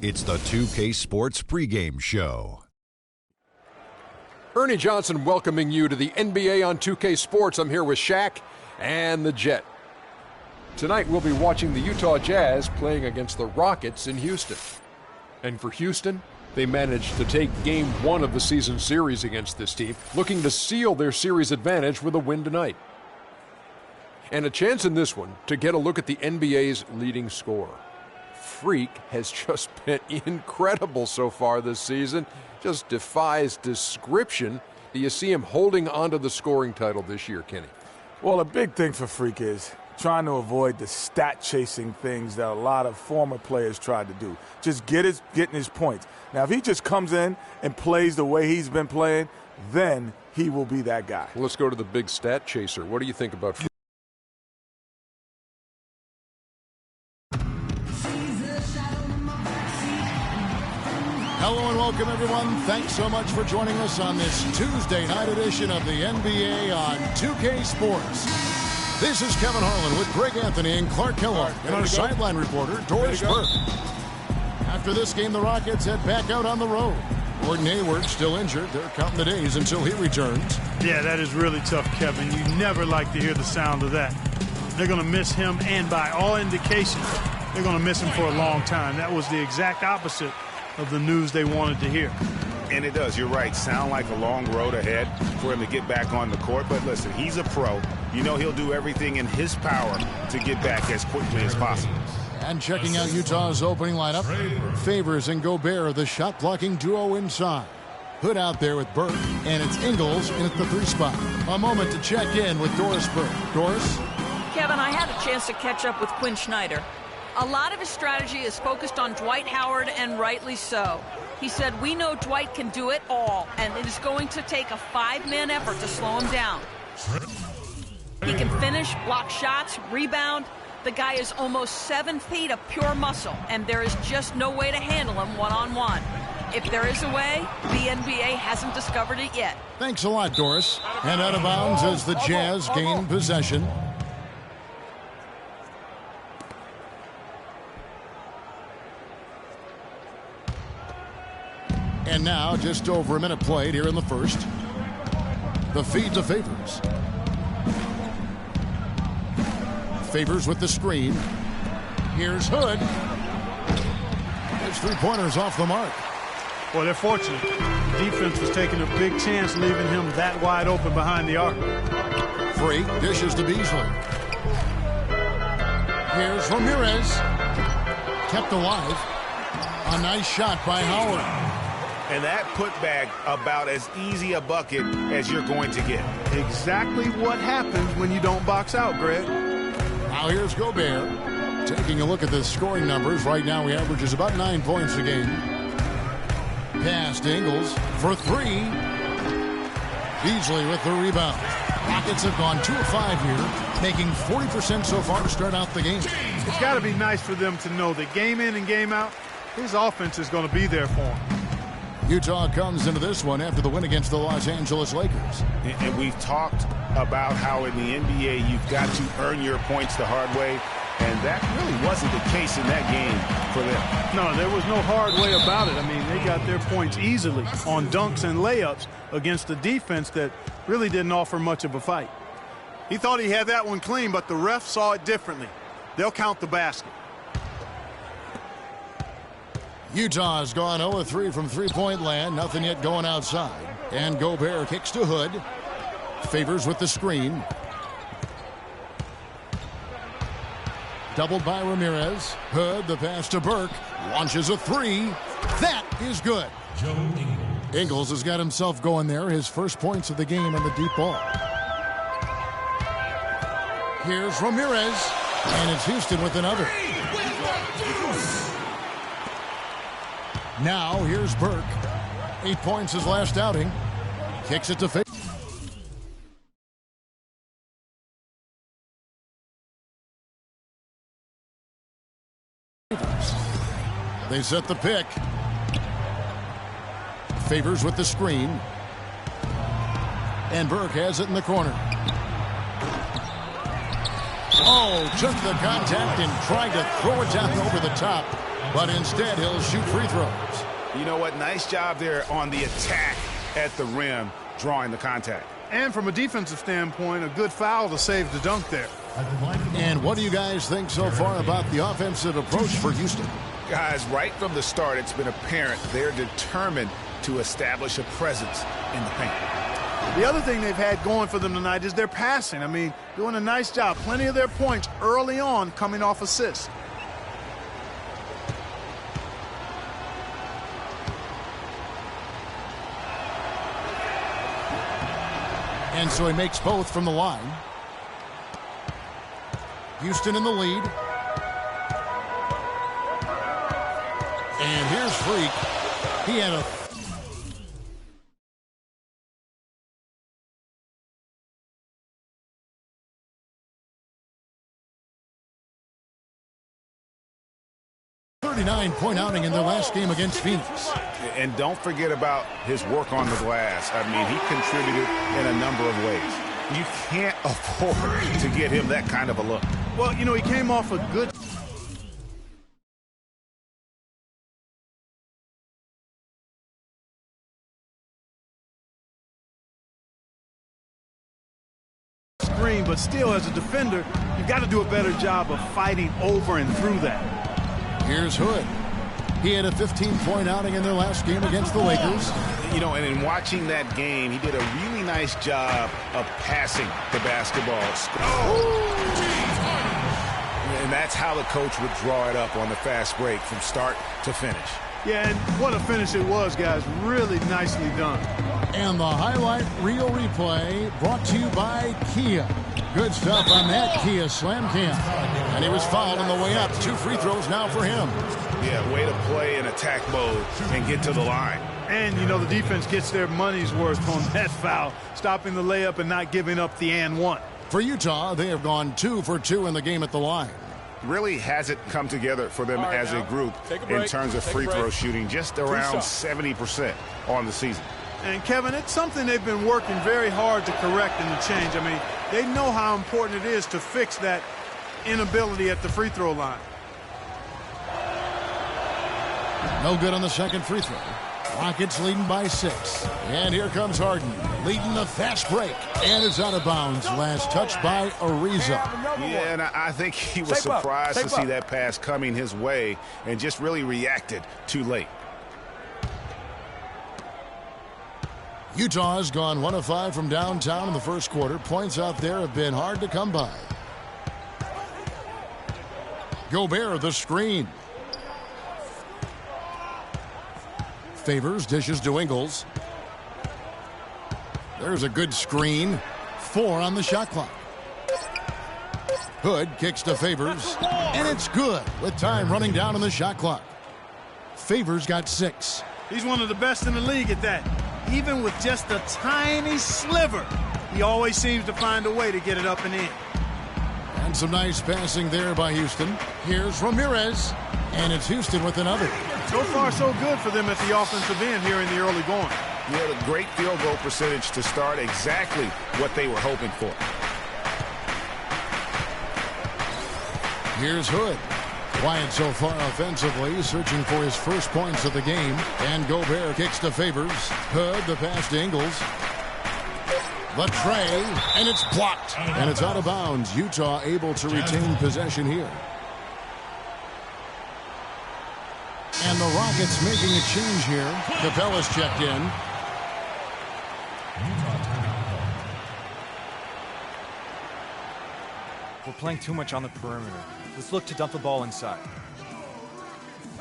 It's the 2K Sports pregame show. Ernie Johnson welcoming you to the NBA on 2K Sports. I'm here with Shaq and the Jet. Tonight we'll be watching the Utah Jazz playing against the Rockets in Houston. And for Houston, they managed to take Game 1 of the season series against this team, looking to seal their series advantage with a win tonight. And a chance in this one to get a look at the NBA's leading scorer. Freak has just been incredible so far this season. Just defies description. Do you see him holding onto the scoring title this year, Kenny? Well, a big thing for Freak is trying to avoid the stat-chasing things that a lot of former players tried to do. Just getting his points. Now, if he just comes in and plays the way he's been playing, then he will be that guy. Well, let's go to the big stat chaser. What do you think about Freak? Hello and welcome, everyone. Thanks so much for joining us on this Tuesday night edition of the NBA on 2K Sports. This is Kevin Harlan with Greg Anthony and Clark Kellogg and our sideline reporter, Doris Burke. After this game, the Rockets head back out on the road. Gordon Hayward still injured. They're counting the days until he returns. Yeah, that is really tough, Kevin. You never like to hear the sound of that. They're going to miss him, and by all indications, they're going to miss him for a long time. That was the exact opposite of the news they wanted to hear. And it does, you're right, sound like a long road ahead for him to get back on the court. But listen, he's a pro. You know he'll do everything in his power to get back as quickly as possible. And checking out Utah's opening lineup, Favors and Gobert, the shot-blocking duo inside. Hood out there with Burke, and it's Ingles in at the 3 spot. A moment to check in with Doris Burke. Doris? Kevin, I had a chance to catch up with Quinn Snyder. A lot of his strategy is focused on Dwight Howard, and rightly so. He said, we know Dwight can do it all, and it is going to take a 5-man effort to slow him down. He can finish, block shots, rebound. The guy is almost 7 feet of pure muscle, and there is just no way to handle him one-on-one. If there is a way, the NBA hasn't discovered it yet. Thanks a lot, Doris. And out of bounds as the Jazz gain possession. And now, just over a minute played here in the first. The feed to Favors. Favors with the screen. Here's Hood. His 3-pointers off the mark. Well, they're fortunate. The defense was taking a big chance leaving him that wide open behind the arc. Freak dishes to Beasley. Here's Ramirez. Kept alive. A nice shot by Howard. And that putback about as easy a bucket as you're going to get. Exactly what happens when you don't box out, Greg. Now here's Gobert. Taking a look at the scoring numbers. Right now he averages about 9 points a game. Pass to Ingles for 3. Beasley with the rebound. Rockets have gone 2 of 5 here, making 40% so far to start out the game. It's got to be nice for them to know that game in and game out, his offense is going to be there for him. Utah comes into this one after the win against the Los Angeles Lakers. And we've talked about how in the NBA you've got to earn your points the hard way. And that really wasn't the case in that game for them. No, there was no hard way about it. I mean, they got their points easily on dunks and layups against a defense that really didn't offer much of a fight. He thought he had that one clean, but the ref saw it differently. They'll count the basket. Utah has gone 0-3 from three-point land. Nothing yet going outside. And Gobert kicks to Hood. Favors with the screen. Doubled by Ramirez. Hood, the pass to Burke. Launches a 3. That is good. Ingles has got himself going there. His first points of the game on the deep ball. Here's Ramirez. And it's Houston with another. Now here's Burke. 8 points his last outing. Kicks it to Favors. They set the pick. Favors with the screen. And Burke has it in the corner. Oh, took the contact and tried to throw it down over the top. but instead he'll shoot free throws. You know what? Nice job there on the attack at the rim, drawing the contact. And from a defensive standpoint, a good foul to save the dunk there. And what do you guys think so far about the offensive approach for Houston? Guys, right from the start, it's been apparent they're determined to establish a presence in the paint. The other thing they've had going for them tonight is their passing. I mean, doing a nice job. Plenty of their points early on coming off assists. And so he makes both from the line. Houston in the lead. And here's Freak. He had a 39-point outing in their last game against Phoenix. And don't forget about his work on the glass. I mean, he contributed in a number of ways. You can't afford to get him that kind of a look. Well, you know, he came off a good screen, but still, as a defender, you've got to do a better job of fighting over and through that. Here's Hood. He had a 15-point outing in their last game against the Lakers. You know, and in watching that game, he did a really nice job of passing the basketball. And that's how the coach would draw it up on the fast break from start to finish. Yeah, and what a finish it was, guys. Really nicely done. And the highlight reel replay brought to you by Kia. Good stuff on that Kia slam cam. And he was fouled on the way up. 2 free throws now for him. Yeah, way to play in attack mode and get to the line. And, you know, the defense gets their money's worth on that foul, stopping the layup and not giving up the and one. For Utah, they have gone 2 for 2 in the game at the line. Really hasn't come together for them as a group in terms of free throw shooting, just around 70% on the season. And, Kevin, it's something they've been working very hard to correct and to change. I mean, they know how important it is to fix that inability at the free throw line. No good on the second free throw. Rockets leading by 6. And here comes Harden, leading the fast break. And it's out of bounds. Last touch by Ariza. Yeah, and I think he was surprised to see that pass coming his way and just really reacted too late. Utah has gone 1 of 5 from downtown in the first quarter. Points out there have been hard to come by. Gobert, the screen. Favors, dishes to Ingles. There's a good screen. 4 on the shot clock. Hood kicks to Favors. And it's good with time running down on the shot clock. Favors got 6. He's one of the best in the league at that. Even with just a tiny sliver, he always seems to find a way to get it up and in. And some nice passing there by Houston. Here's Ramirez. And it's Houston with another. So far, so good for them at the offensive end here in the early going. He had a great field goal percentage to start, exactly what they were hoping for. Here's Hood. Quiet so far offensively, searching for his first points of the game. And Gobert kicks to Favors. Hood, the pass to Ingles. The tray, and it's blocked. And it's out of bounds. Utah able to retain possession here. And the Rockets making a change here. Capella's checked in. We're playing too much on the perimeter. Let's look to dump the ball inside.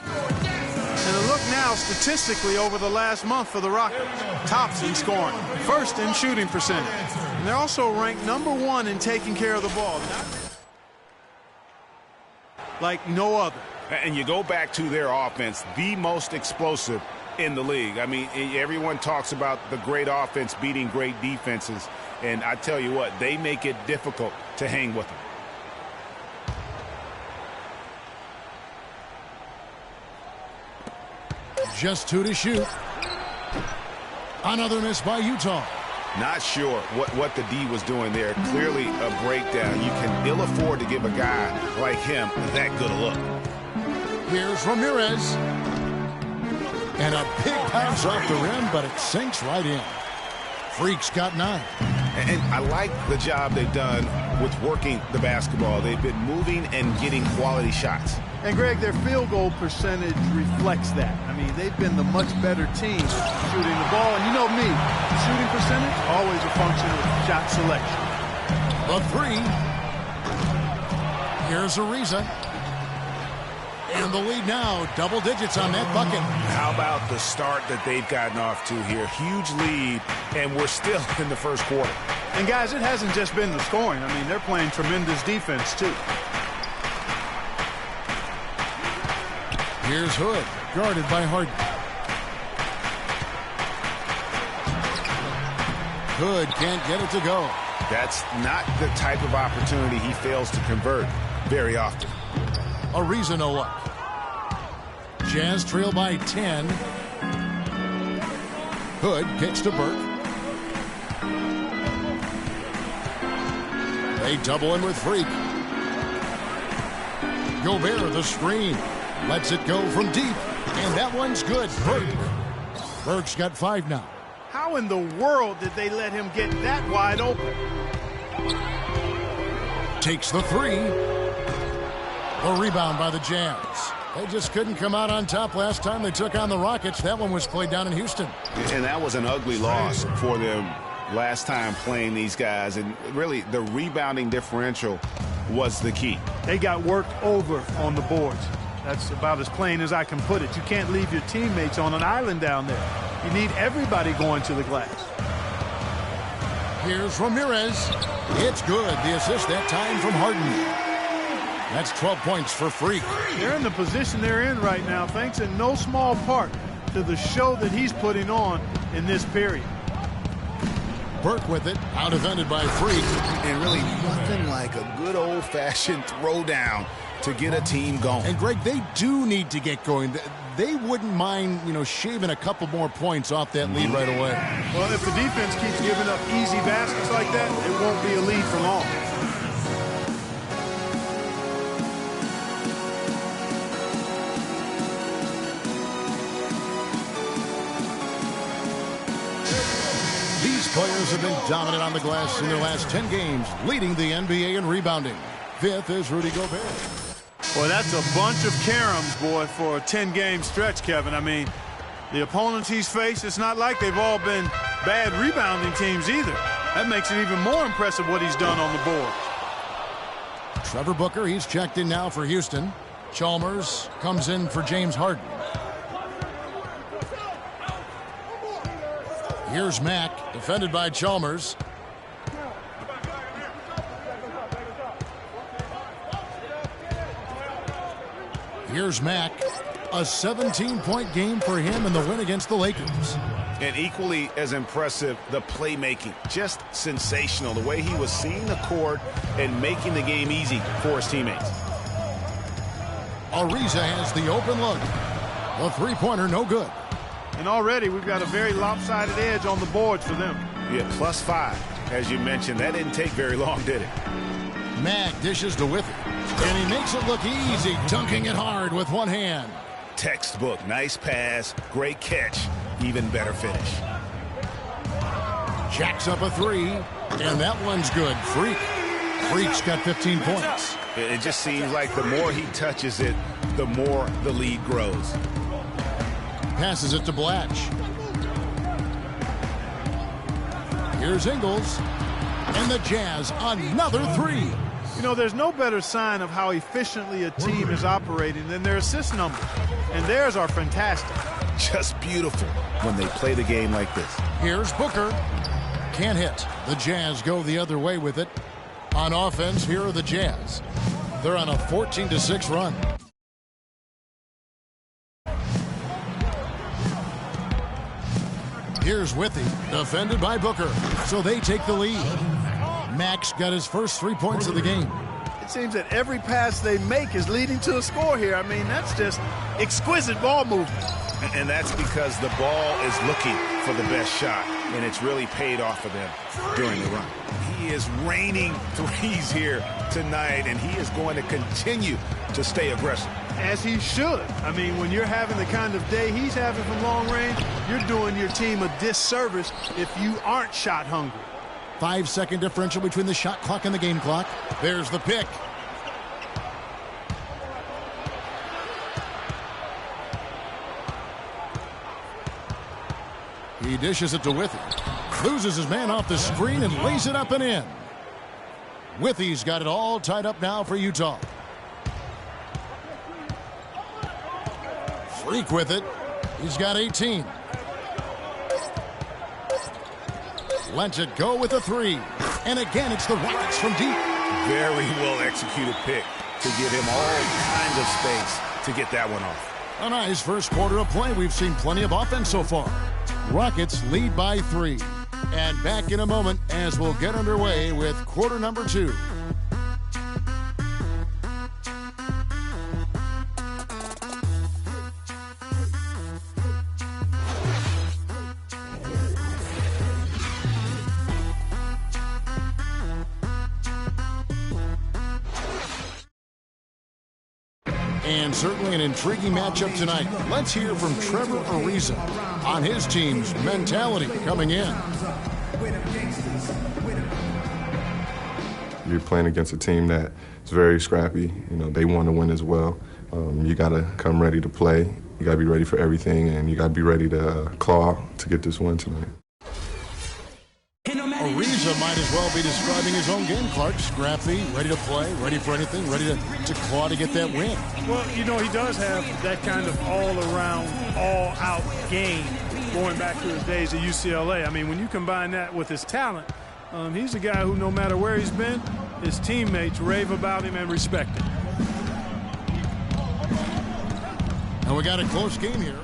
And a look now statistically over the last month for the Rockets. Tops in scoring, first in shooting percentage. And they're also ranked #1 in taking care of the ball. Like no other. And you go back to their offense, the most explosive in the league. I mean, everyone talks about the great offense beating great defenses. And I tell you what, they make it difficult to hang with them. Just 2 to shoot. Another miss by Utah. Not sure what the D was doing there. Clearly a breakdown. You can ill afford to give a guy like him that good a look. Here's Ramirez. And a big bounce off the rim, but it sinks right in. Freak's got 9. And I like the job they've done with working the basketball. They've been moving and getting quality shots. And, Greg, their field goal percentage reflects that. I mean, they've been the much better team shooting the ball. And you know me, shooting percentage, always a function of shot selection. The 3. Here's Ariza. And the lead now, double digits on that bucket. How about the start that they've gotten off to here? Huge lead, and we're still in the first quarter. And, guys, it hasn't just been the scoring. I mean, they're playing tremendous defense, too. Here's Hood, guarded by Harden. Hood can't get it to go. That's not the type of opportunity he fails to convert very often. Ariza no luck. Jazz trail by 10. Hood kicks to Burke. They double in with Freak. Gobert the screen. Lets it go from deep. And that one's good. Burke's got 5 now. How in the world did they let him get that wide open? Takes the 3. A rebound by the Jazz. They just couldn't come out on top last time they took on the Rockets. That one was played down in Houston. And that was an ugly loss for them last time playing these guys. And really, the rebounding differential was the key. They got worked over on the boards. That's about as plain as I can put it. You can't leave your teammates on an island down there. You need everybody going to the glass. Here's Ramirez. It's good. The assist that time from Harden. That's 12 points for Freak. They're in the position they're in right now, thanks in no small part to the show that he's putting on in this period. Burke with it, out defended by Freak. And really nothing like a good old-fashioned throwdown to get a team going. And, Greg, they do need to get going. They wouldn't mind, shaving a couple more points off that lead right away. Well, if the defense keeps giving up easy baskets like that, it won't be a lead for long. These players have been dominant on the glass in their last 10 games, leading the NBA in rebounding. 5th is Rudy Gobert. Boy, that's a bunch of caroms, boy, for a 10-game stretch, Kevin. I mean, the opponents he's faced, it's not like they've all been bad rebounding teams either. That makes it even more impressive what he's done on the board. Trevor Booker, he's checked in now for Houston. Chalmers comes in for James Harden. Here's Mack, defended by Chalmers. Here's Mack. A 17-point game for him in the win against the Lakers. And equally as impressive, the playmaking. Just sensational. The way he was seeing the court and making the game easy for his teammates. Ariza has the open look. The three-pointer, no good. And already we've got a very lopsided edge on the boards for them. Yeah, +5, as you mentioned. That didn't take very long, did it? Mack dishes to Withy. And he makes it look easy, dunking it hard with one hand. Textbook. Nice pass. Great catch. Even better finish. Jacks up a 3. And that one's good. Freak's got 15 points. It just seems like the more he touches it, the more the lead grows. Passes it to Blatch. Here's Ingles. And the Jazz, another 3. You know, there's no better sign of how efficiently a team is operating than their assist numbers. And theirs are fantastic. Just beautiful when they play the game like this. Here's Booker. Can't hit. The Jazz go the other way with it. On offense, here are the Jazz. They're on a 14-6 run. Here's Withy, defended by Booker. So they take the lead. Max got his first 3 points of the game. It seems that every pass they make is leading to a score here. I mean, that's just exquisite ball movement. And that's because the ball is looking for the best shot. and it's really paid off for them during the run. He is raining threes here tonight, and he is going to continue to stay aggressive. As he should. I mean, when you're having the kind of day he's having from long range, you're doing your team a disservice if you aren't shot hungry. 5-second differential between the shot clock and the game clock. There's the pick. He dishes it to Withy. Loses his man off the screen and lays it up and in. Withy's got it all tied up now for Utah. Freak with it. He's got 18. Lets it go with a 3. And again, it's the Rockets from deep. Very well executed pick to give him all kinds of space to get that one off. A nice first quarter of play. We've seen plenty of offense so far. Rockets lead by 3. And back in a moment as we'll get underway with quarter number 2. And certainly an intriguing matchup tonight. Let's hear from Trevor Ariza on his team's mentality coming in. You're playing against a team that is very scrappy. You know, they want to win as well. You got to come ready to play. You got to be ready for everything, and you got to be ready to claw to get this win tonight. Ariza might as well be describing his own game, Clark. Scrappy, ready to play, ready for anything, ready to claw to get that win. Well, you know, he does have that kind of all-around, all-out game going back to his days at UCLA. I mean, when you combine that with his talent, he's a guy who, no matter where he's been, his teammates rave about him and respect him. And we got a close game here.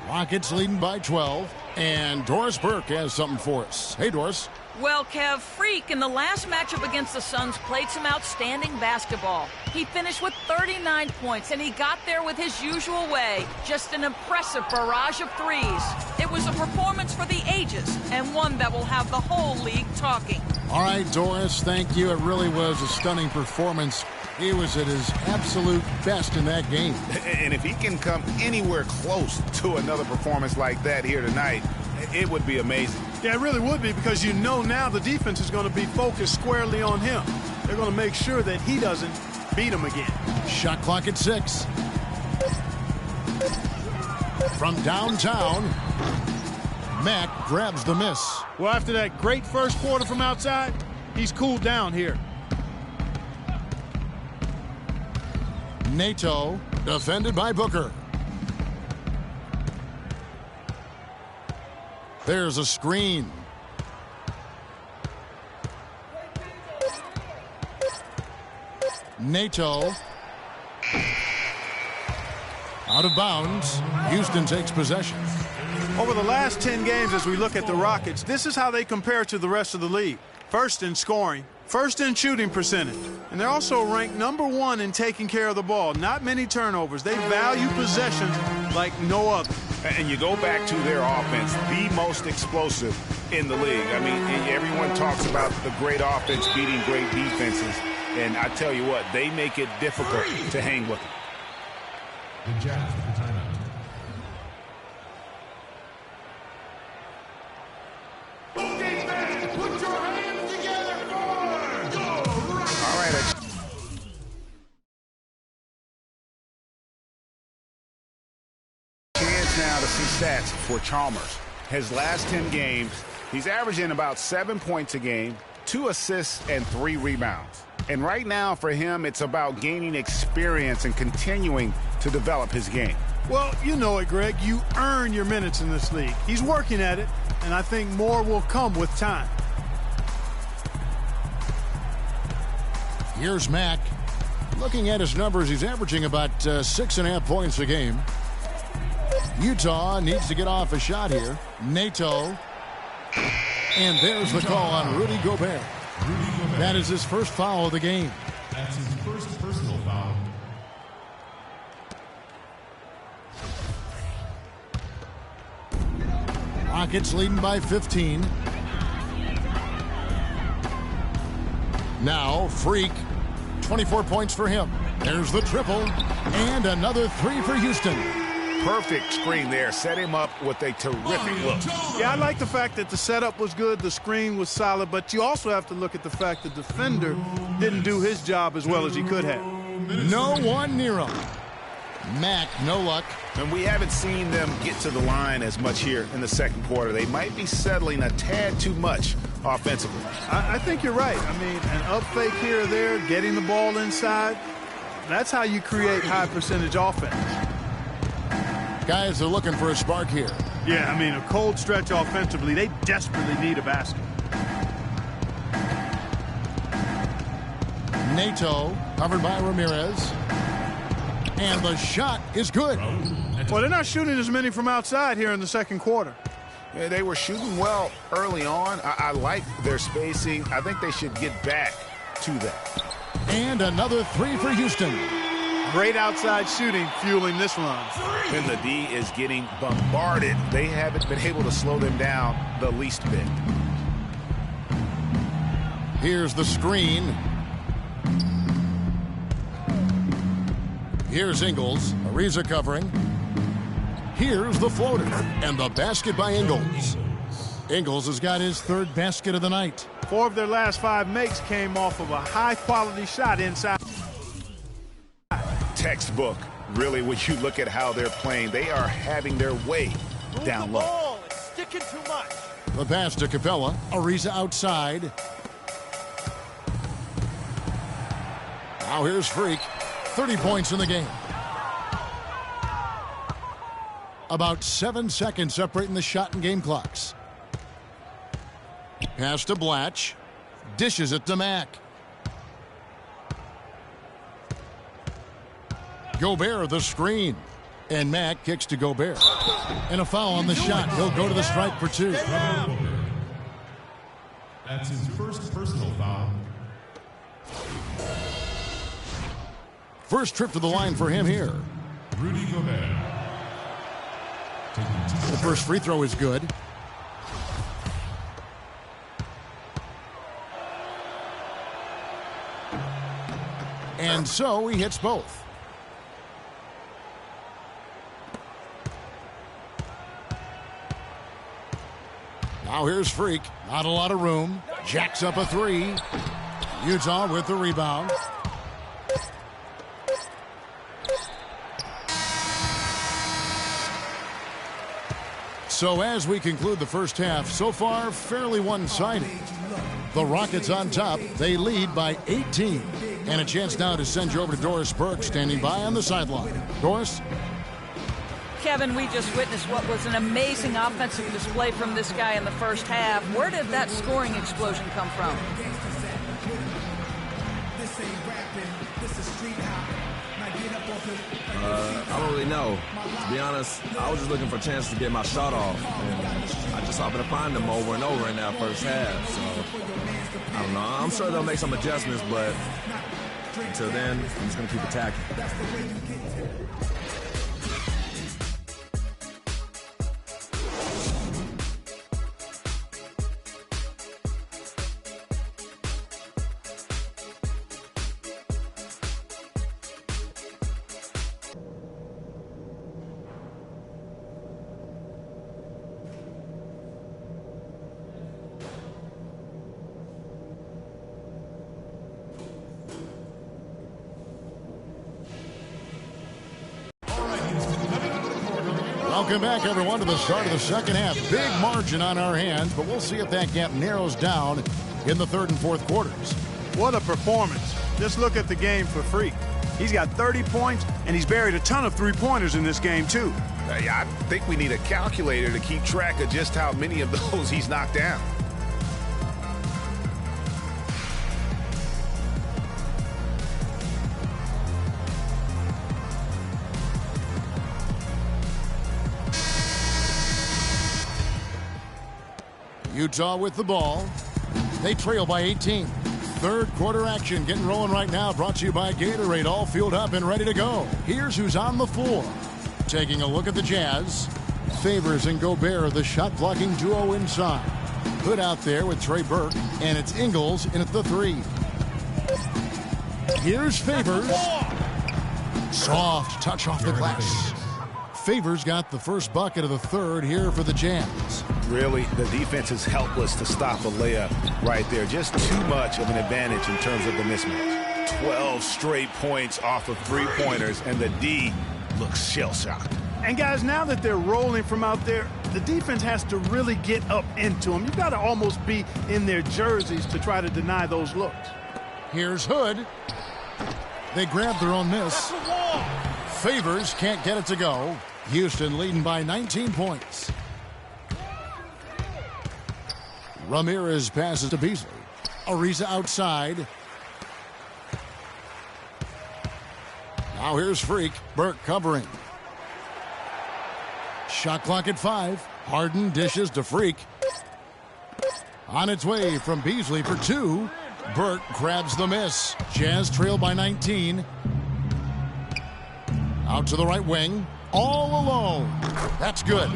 Rockets leading by 12. And Doris Burke has something for us. Hey, Doris. Well, Kev, Freak in the last matchup against the Suns played some outstanding basketball. He finished with 39 points, and he got there with his usual way. Just an impressive barrage of threes. It was a performance for the ages, and one that will have the whole league talking. All right, Doris, thank you. It really was a stunning performance. He was at his absolute best in that game. And if he can come anywhere close to another performance like that here tonight, it would be amazing. Yeah, it really would be, because you know now the defense is going to be focused squarely on him. They're going to make sure that he doesn't beat him again. Shot clock at 6. From downtown, Mack grabs the miss. Well, after that great first quarter from outside, he's cooled down here. Nato, defended by Booker. There's a screen. Nato. Out of bounds. Houston takes possession. Over the last 10 games, as we look at the Rockets, this is how they compare to the rest of the league. First in scoring, first in shooting percentage, and they're also ranked #1 in taking care of the ball. Not many turnovers. They value possessions like no other. And you go back to their offense, the most explosive in the league. I mean, everyone talks about the great offense beating great defenses, and I tell you what, they make it difficult to hang with them. The Jazz with the timeout. Put your hands together for go! All right. Chance now to see stats for Chalmers. His last 10 games, he's averaging about 7 points a game, 2 assists, and 3 rebounds. And right now for him, it's about gaining experience and continuing to develop his game. Well, you know it, Greg. You earn your minutes in this league. He's working at it, and I think more will come with time. Here's Mack. Looking at his numbers, he's averaging about 6.5 points a game. Utah needs to get off a shot here. Nato. And there's the call on Rudy Gobert. That is his first foul of the game. That's his first personal foul. Rockets leading by 15. Now, Freak, 24 points for him. There's the triple, and another 3 for Houston. Perfect screen there. Set him up with a terrific look. Yeah, I like the fact that the setup was good, the screen was solid, but you also have to look at the fact the defender didn't do his job as well as he could have. No one near him. Mack, no luck. And we haven't seen them get to the line as much here in the second quarter. They might be settling a tad too much offensively. I think you're right. I mean, an up fake here or there, getting the ball inside, that's how you create high percentage offense. Guys are looking for a spark here. Yeah, I mean, a cold stretch offensively, they desperately need a basket. Nato, covered by Ramirez. And the shot is good. Well, they're not shooting as many from outside here in the second quarter. Yeah, they were shooting well early on. I like their spacing. I think they should get back to that. And another 3 for Houston. Great outside shooting fueling this run. And the D is getting bombarded. They haven't been able to slow them down the least bit. Here's the screen. Here's Ingles. Ariza covering. Here's the floater. And the basket by Ingles. Ingles has got his 3rd basket of the night. 4 of their last 5 makes came off of a high-quality shot inside. Textbook. Really, when you look at how they're playing, they are having their way down low. It's sticking too much. The pass to Capella. Ariza outside. Now here's Freak. 30 points in the game. About 7 seconds separating the shot and game clocks. Pass to Blatch. Dishes it to Mack. Gobert the screen. And Mack kicks to Gobert. And a foul on the shot. He'll go to the strike for 2. That's his first personal foul. First trip to the line for him here. Rudy Gobert. The first free throw is good. And so he hits both. Now here's Freak. Not a lot of room. Jacks up a 3. Utah with the rebound. So as we conclude the first half, so far fairly one-sided. The Rockets on top. They lead by 18. And a chance now to send you over to Doris Burke, standing by on the sideline. Doris? Kevin, we just witnessed what was an amazing offensive display from this guy in the first half. Where did that scoring explosion come from? I don't really know. To be honest, I was just looking for a chance to get my shot off. And I just happened to find them over and over in that first half. So, I don't know. I'm sure they'll make some adjustments, but until then, I'm just going to keep attacking. Welcome back, everyone, to the start of the second half. Big margin on our hands, but we'll see if that gap narrows down in the third and fourth quarters. What a performance. Just look at the game for Freak. He's got 30 points, and he's buried a ton of three-pointers in this game, too. I think we need a calculator to keep track of just how many of those he's knocked down. Utah with the ball. They trail by 18. Third quarter action getting rolling right now. Brought to you by Gatorade. All fueled up and ready to go. Here's who's on the floor. Taking a look at the Jazz. Favors and Gobert, the shot-blocking duo inside. Hood out there with Trey Burke, and it's Ingles in at the 3. Here's Favors. Soft touch off the glass. Favors got the first bucket of the third here for the Jazz. Really, the defense is helpless to stop a layup right there. Just too much of an advantage in terms of the mismatch. 12 straight points off of three-pointers, and the D looks shell-shocked. And guys, now that they're rolling from out there, the defense has to really get up into them. You've got to almost be in their jerseys to try to deny those looks. Here's Hood. They grab their own miss. Favors can't get it to go. Houston leading by 19 points. Ramirez passes to Beasley. Ariza outside. Now here's Freak. Burke covering. Shot clock at 5. Harden dishes to Freak. On its way from Beasley for 2. Burke grabs the miss. Jazz trail by 19. Out to the right wing. All alone. That's good.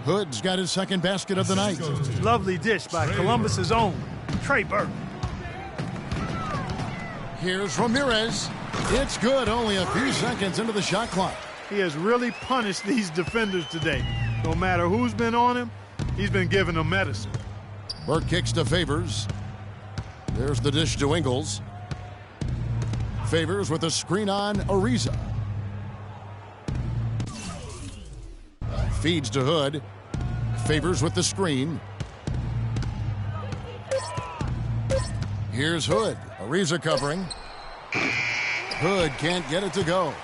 Hood's got his second basket of the night. Lovely dish by Columbus's own Trey Burke. Here's Ramirez. It's good. Only a few seconds into the shot clock. He has really punished these defenders today. No matter who's been on him, he's been giving them medicine. Burke kicks to Favors. There's the dish to Ingles. Favors with a screen on Ariza. Feeds to Hood. Favors with the screen. Here's Hood. Ariza covering. Hood can't get it to go.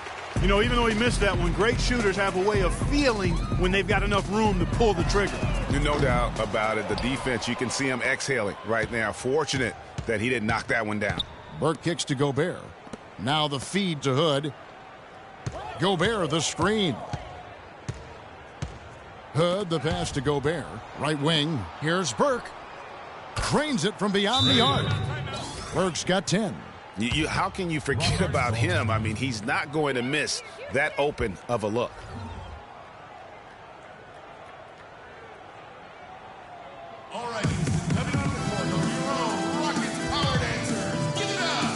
You know, even though he missed that one, great shooters have a way of feeling when they've got enough room to pull the trigger. No doubt about it. The defense, you can see him exhaling right now. Fortunate that he didn't knock that one down. Burke kicks to Gobert. Now the feed to Hood. Gobert the screen. Hood the pass to Gobert. Right wing. Here's Burke. Cranes it from beyond the arc. Burke's got 10. How can you forget about him? I mean, he's not going to miss that open of a look. All right, coming on the court, your own Rockets Power Dancers. Give it up!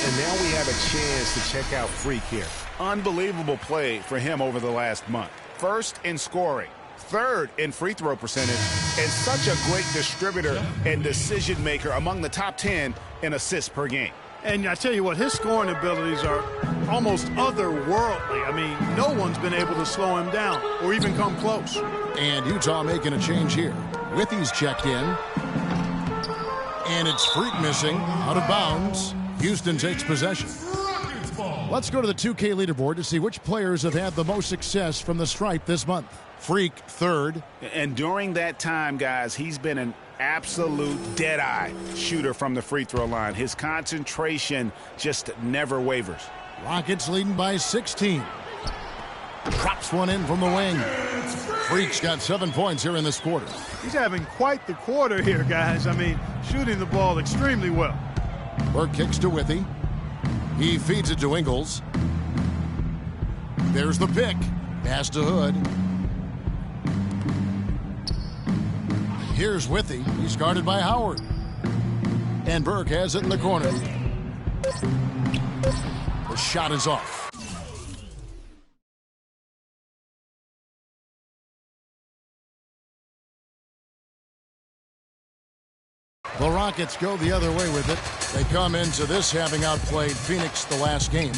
And now we have a chance to check out Freak here. Unbelievable play for him over the last month. First in scoring, third in free throw percentage, and such a great distributor and decision maker, among the top 10 in assists per game. And I tell you what, his scoring abilities are almost otherworldly. I mean, no one's been able to slow him down or even come close. And Utah making a change here. Withy's checked in. And it's Freak missing, out of bounds. Houston takes possession. Let's go to the 2K leaderboard to see which players have had the most success from the stripe this month. Freak, third. And during that time, guys, he's been an absolute dead-eye shooter from the free throw line. His concentration just never wavers. Rockets leading by 16. Drops one in from the wing. Freak's got 7 points here in this quarter. He's having quite the quarter here, guys. I mean, shooting the ball extremely well. Burke kicks to Withy. He feeds it to Ingles. There's the pick. Pass to Hood. Here's Withy. He's guarded by Howard. And Burke has it in the corner. The shot is off. The Rockets go the other way with it. They come into this having outplayed Phoenix the last game.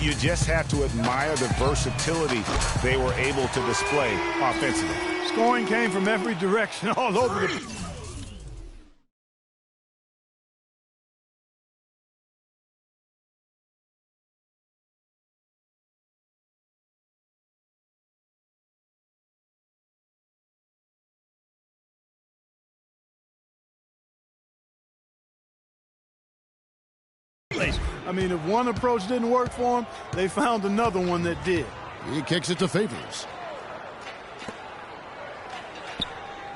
You just have to admire the versatility they were able to display offensively. Scoring came from every direction, all over the... I mean, if one approach didn't work for him, they found another one that did. He kicks it to Favors.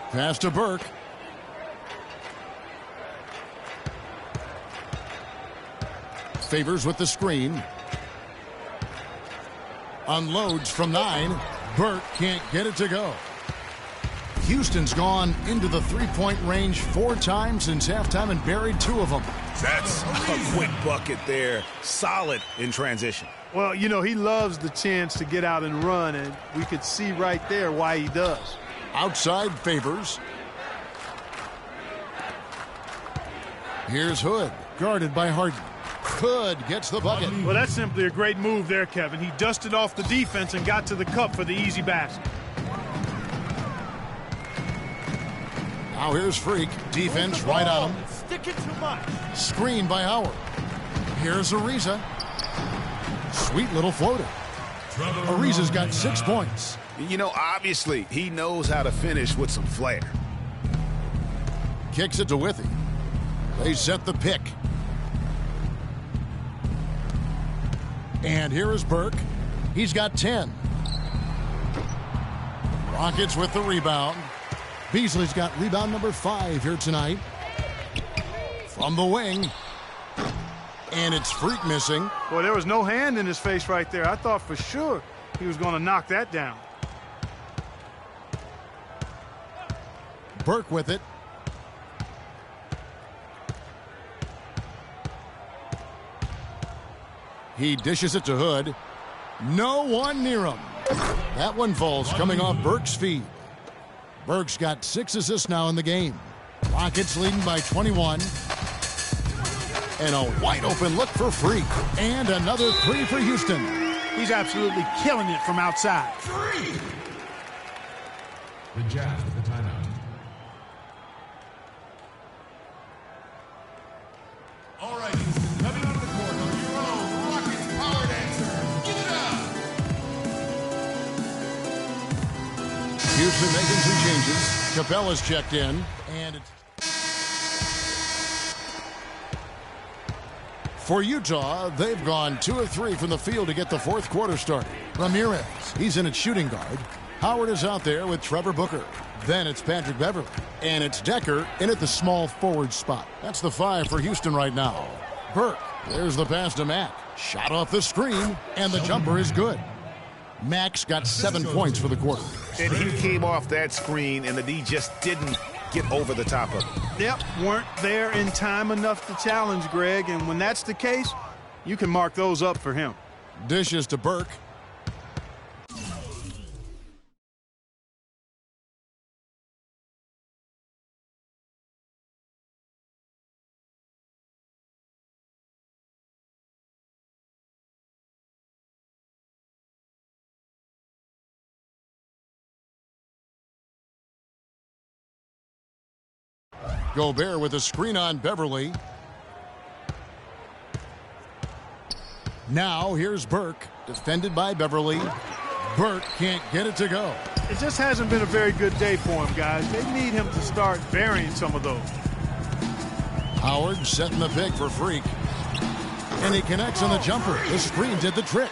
Pass to Burke. Favors with the screen. Unloads from 9. Burke can't get it to go. Houston's gone into the three-point range 4 times since halftime and buried 2 of them. That's a quick bucket there. Solid in transition. Well, you know, he loves the chance to get out and run, and we could see right there why he does. Outside Favors. Here's Hood, guarded by Harden. Hood gets the bucket. Well, that's simply a great move there, Kevin. He dusted off the defense and got to the cup for the easy basket. Now here's Freak. Defense right on him. Stick it too much. Screen by Howard. Here's Ariza. Sweet little floater. Ariza's got 6 points. You know, obviously, he knows how to finish with some flair. Kicks it to Withy. They set the pick. And here is Burke. He's got 10. Rockets with the rebound. Beasley's got rebound number 5 here tonight. From the wing. And it's Freak missing. Well, there was no hand in his face right there. I thought for sure he was going to knock that down. Burke with it. He dishes it to Hood. No one near him. That one falls coming off Burke's feet. Burke's got 6 assists now in the game. Rockets leading by 21. And a wide open look for Freak. And another 3 for Houston. He's absolutely killing it from outside. 3. The Jazz with the timeout. All right, Houston, coming onto the court on your own Rockets Power Dancer. Give it up. Houston making some changes. Capella's checked in. And it's for Utah, they've gone 2 of 3 from the field to get the 4th quarter started. Ramirez, he's in at shooting guard. Howard is out there with Trevor Booker. Then it's Patrick Beverly. And it's Decker in at the small forward spot. That's the 5 for Houston right now. Burke, there's the pass to Mack. Shot off the screen, and the jumper is good. Mack's got 7 points for the quarter. And he came off that screen, and the D just didn't get over the top of it. Yep, weren't there in time enough to challenge Greg, and when that's the case, you can mark those up for him. Dishes to Burke. Gobert with a screen on Beverly. Now here's Burke, defended by Beverly. Burke can't get it to go. It just hasn't been a very good day for him, guys. They need him to start burying some of those. Howard setting the pick for Freak. And he connects on the jumper. The screen did the trick.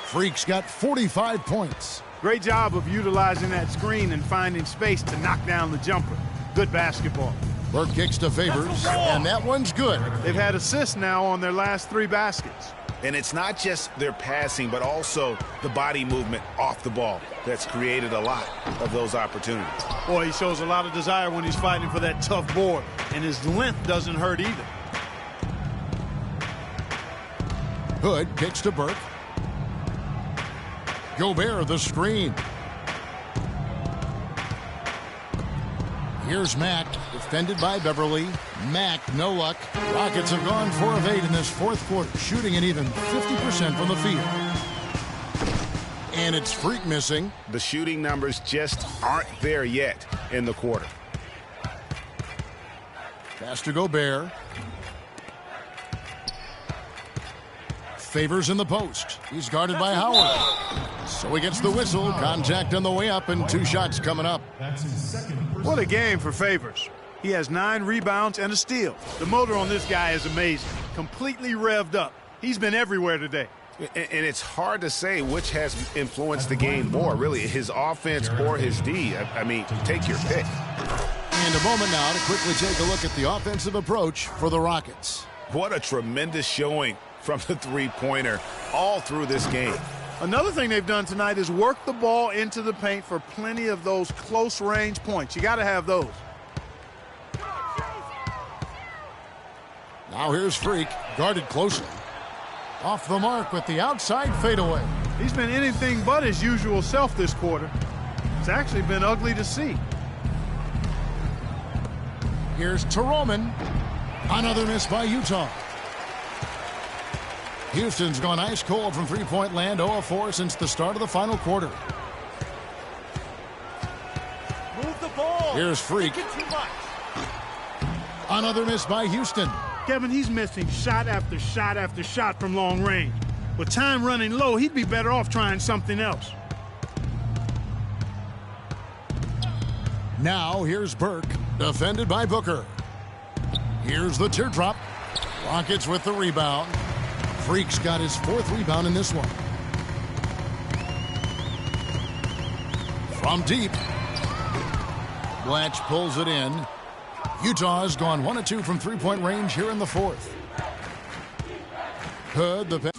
Freak's got 45 points. Great job of utilizing that screen and finding space to knock down the jumper. Good basketball. Burke kicks to Favors, and that one's good. They've had assists now on their last 3 baskets. And it's not just their passing, but also the body movement off the ball that's created a lot of those opportunities. Boy, he shows a lot of desire when he's fighting for that tough board, and his length doesn't hurt either. Hood kicks to Burke. Gobert the screen. Here's Mack, defended by Beverly. Mack, no luck. Rockets have gone 4 of 8 in this 4th quarter, shooting an even 50% from the field. And it's Freak missing. The shooting numbers just aren't there yet in the quarter. Pass to Gobert. Favors in the post. He's guarded by Howard. So he gets the whistle. Contact on the way up, and 2 shots coming up. That's his second. What a game for Favors. He has 9 rebounds and a steal. The motor on this guy is amazing. Completely revved up. He's been everywhere today. And it's hard to say which has influenced the game more, really, his offense or his D. I mean, take your pick. And a moment now to quickly take a look at the offensive approach for the Rockets. What a tremendous showing from the three-pointer all through this game. Another thing they've done tonight is work the ball into the paint for plenty of those close-range points. You got to have those. Now here's Freak, guarded closely. Off the mark with the outside fadeaway. He's been anything but his usual self this quarter. It's actually been ugly to see. Here's Toroman. Another miss by Utah. Houston's gone ice cold from three-point land, 0 of 4 since the start of the final quarter. Move the ball. Here's Freak. Another miss by Houston. Kevin, he's missing shot after shot after shot from long range. With time running low, he'd be better off trying something else. Now here's Burke, defended by Booker. Here's the teardrop. Rockets with the rebound. Freak's got his 4th rebound in this one. From deep. Blatch pulls it in. Utah has gone 1 of 2 from three-point range here in the 4th. Hood, the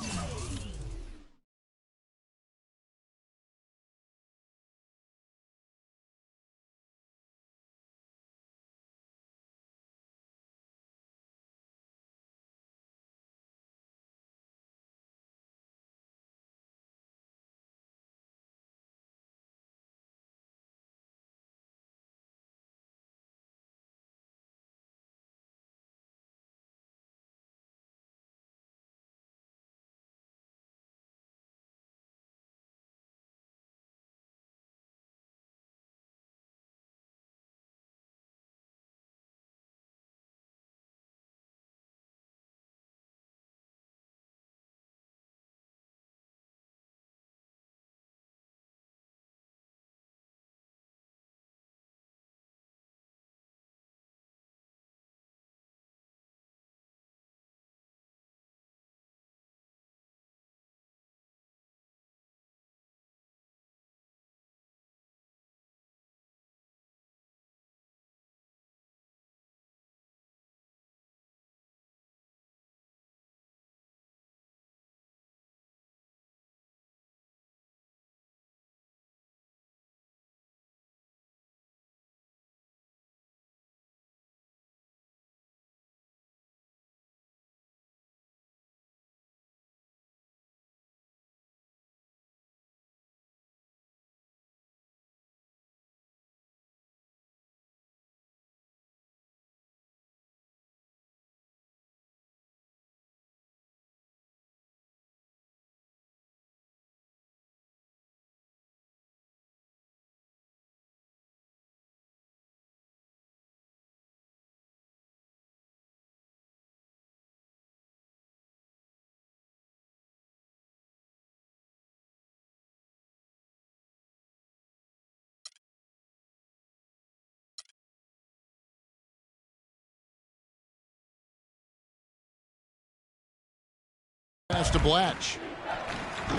pass to Blatch.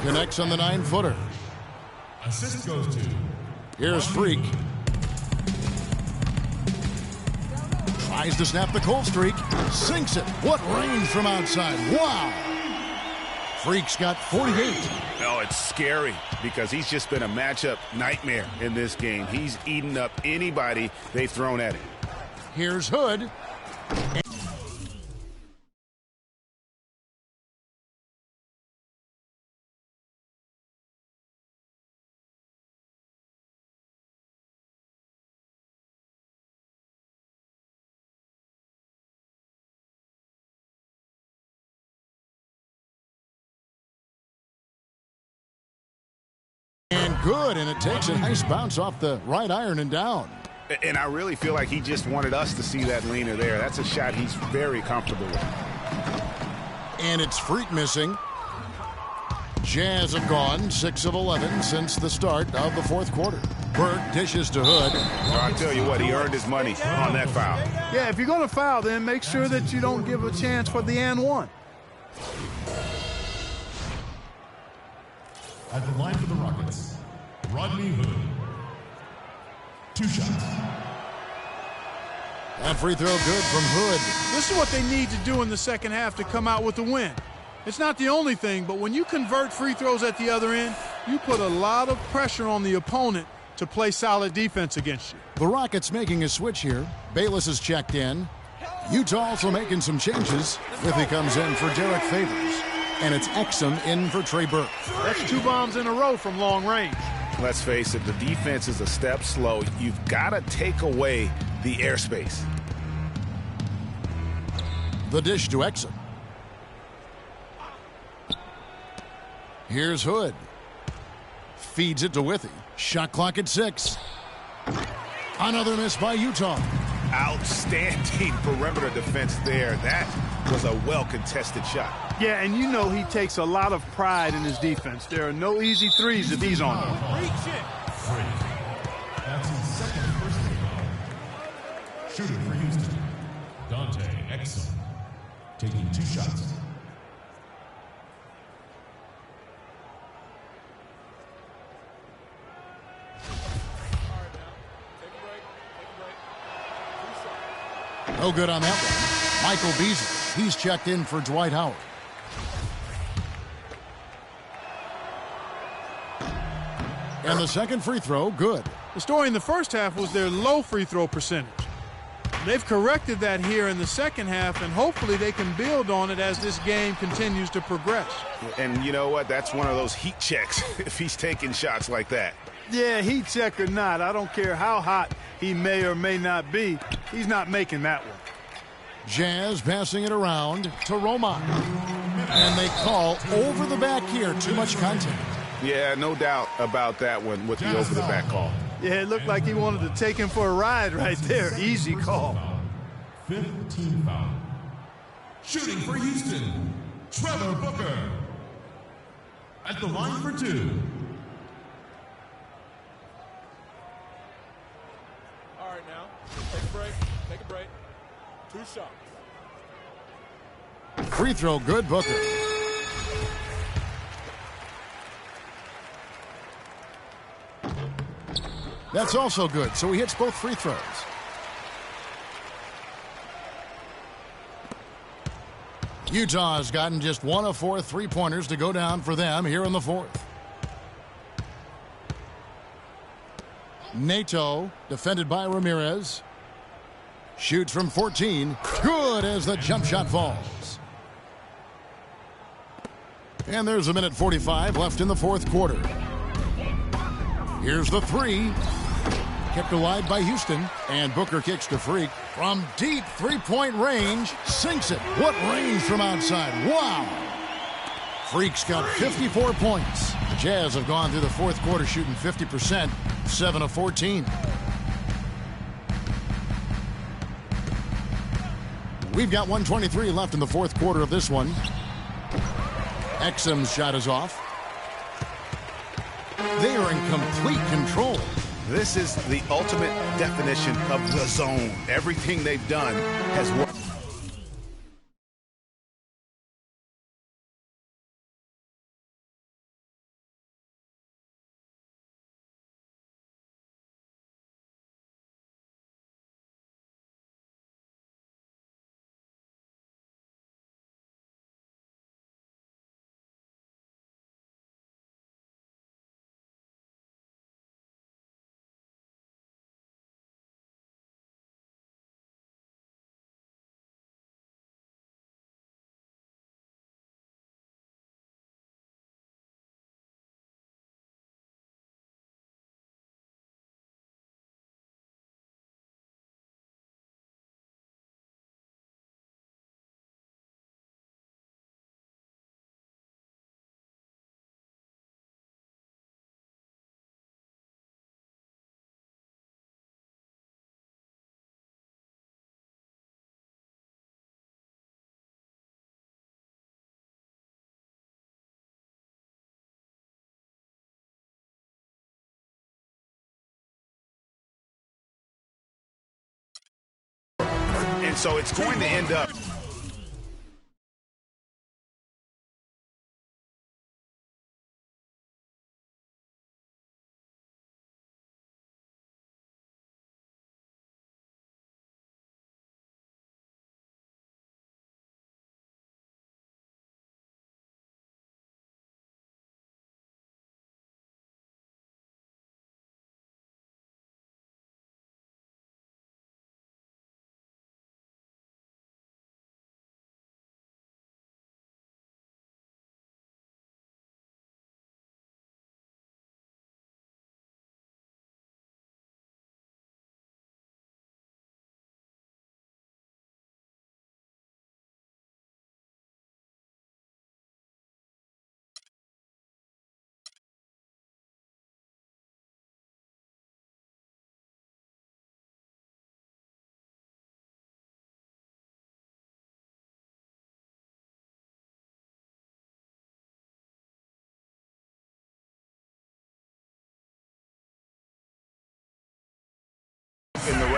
Connects on the 9-footer. Assist goes to. Here's Freak. Tries to snap the cold streak. Sinks it. What range from outside. Wow. Freak's got 48. No, it's scary because he's just been a matchup nightmare in this game. He's eaten up anybody they've thrown at him. Here's Hood. And good, and it takes a nice bounce off the right iron and down. And I really feel like he just wanted us to see that leaner there. That's a shot he's very comfortable with. And it's Freak missing. Jazz have gone 6 of 11 since the start of the 4th quarter. Burke dishes to Hood. So I tell you what, he earned his money on that foul. Yeah, if you're going to foul, then make sure that you don't give a chance for the and one. At the line for the Rockets, Rodney Hood. 2 shots. That free throw good from Hood. This is what they need to do in the second half to come out with the win. It's not the only thing, but when you convert free throws at the other end, you put a lot of pressure on the opponent to play solid defense against you. The Rockets making a switch here. Bayless is checked in. Utah also making some changes. Withy comes in for Derek Favors. And it's Exum in for Trey Burke. That's 2 bombs in a row from long range. Let's face it, the defense is a step slow. You've got to take away the airspace. The dish to Exum. Here's Hood. Feeds it to Withy. Shot clock at 6. Another miss by Utah. Outstanding perimeter defense there. That was a well-contested shot. Yeah, and you know he takes a lot of pride in his defense. There are no easy threes if he's on them. That's his second personal foul. Shooting for Houston, Dante Exum, taking 2 shots. No good on that one. Michael Beasley. He's checked in for Dwight Howard. And the second free throw, good. The story in the first half was their low free throw percentage. They've corrected that here in the second half, and hopefully they can build on it as this game continues to progress. And you know what? That's one of those heat checks if he's taking shots like that. Yeah, heat check or not, I don't care how hot he may or may not be, he's not making that one. Jazz passing it around to Roman. And they call over the back here. Too much contact. Yeah, no doubt about that one with the over-the-back call. Yeah, it looked like he wanted to take him for a ride right there. Easy call. 15 foul. Shooting for Houston, Trevor Booker. At the line for 2. All right, now, take a break. Take a break. 2 shots. Free throw, good, Booker. That's also good, so he hits both free throws. Utah has gotten just 1 of 4 3-pointers to go down for them here in the 4th. Nato, defended by Ramirez. Shoots from 14. Good as the jump shot falls. And there's 1:45 left in the 4th quarter. Here's the 3. Kept alive by Houston. And Booker kicks to Freak. From deep 3-point range. Sinks it. What range from outside. Wow. Freak's got 54 points. The Jazz have gone through the 4th quarter shooting 50%. 7 of 14. We've got 1:23 left in the 4th quarter of this one. Exum's shot is off. They are in complete control. This is the ultimate definition of the zone. Everything they've done has worked. And so it's going to end up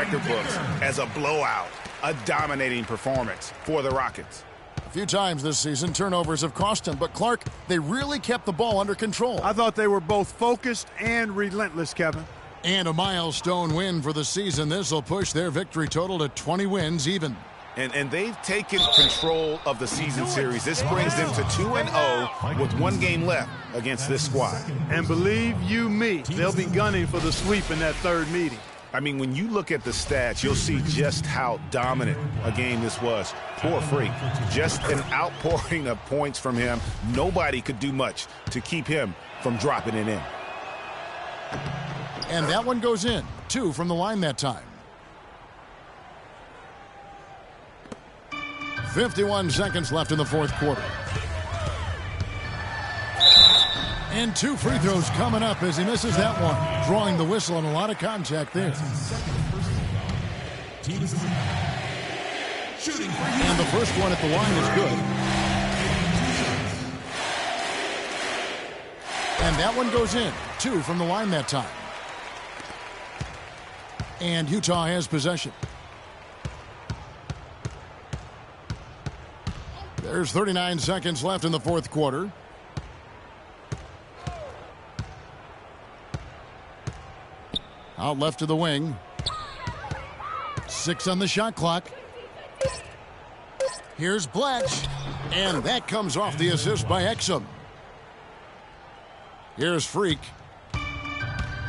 record books as a blowout, a dominating performance for the Rockets. A few times this season, turnovers have cost him, but Clark, they really kept the ball under control. I thought they were both focused and relentless, Kevin. And a milestone win for the season. This will push their victory total to 20 wins even. And they've taken control of the season series. This brings them to 2-0 with 1 game left against this squad. And believe you me, they'll be gunning for the sweep in that third meeting. I mean, when you look at the stats, you'll see just how dominant a game this was. Poor Freak. Just an outpouring of points from him. Nobody could do much to keep him from dropping it in. And that one goes in. 2 from the line that time. 51 seconds left in the fourth quarter. And 2 free throws coming up as he misses that one. Drawing the whistle and a lot of contact there. And the first one at the line is good. And that one goes in. 2 from the line that time. And Utah has possession. There's 39 seconds left in the fourth quarter. Out left to the wing. 6 on the shot clock. Here's Bletch. And that comes off the assist by Exum. Here's Freak.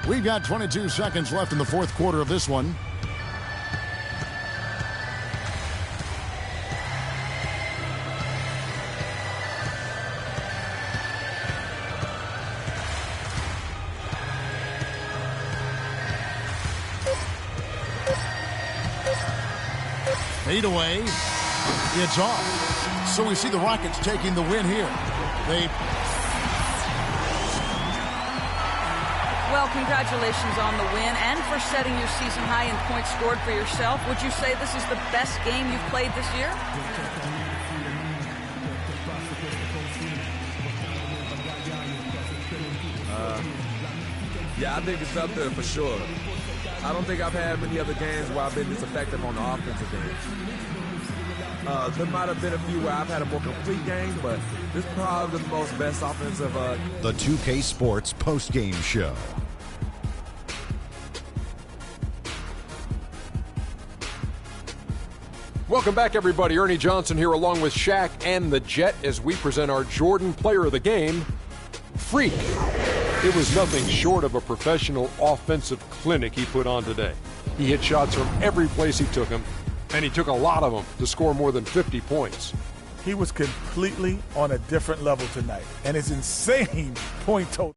We've got 22 seconds left in the fourth quarter of this one. Fade away. It's off. So we see the Rockets taking the win here. Well, congratulations on the win and for setting your season high in points scored for yourself. Would you say this is the best game you've played this year? Yeah, I think it's up there for sure. I don't think I've had many other games where I've been this effective on the offensive end. There might have been a few where I've had a more complete game, but this is probably the most best offensive. The 2K Sports post-game show. Welcome back, everybody. Ernie Johnson here along with Shaq and the Jet as we present our Jordan Player of the Game, Freak. It was nothing short of a professional offensive clinic he put on today. He hit shots from every place he took them, and he took a lot of them to score more than 50 points. He was completely on a different level tonight, and his insane point total.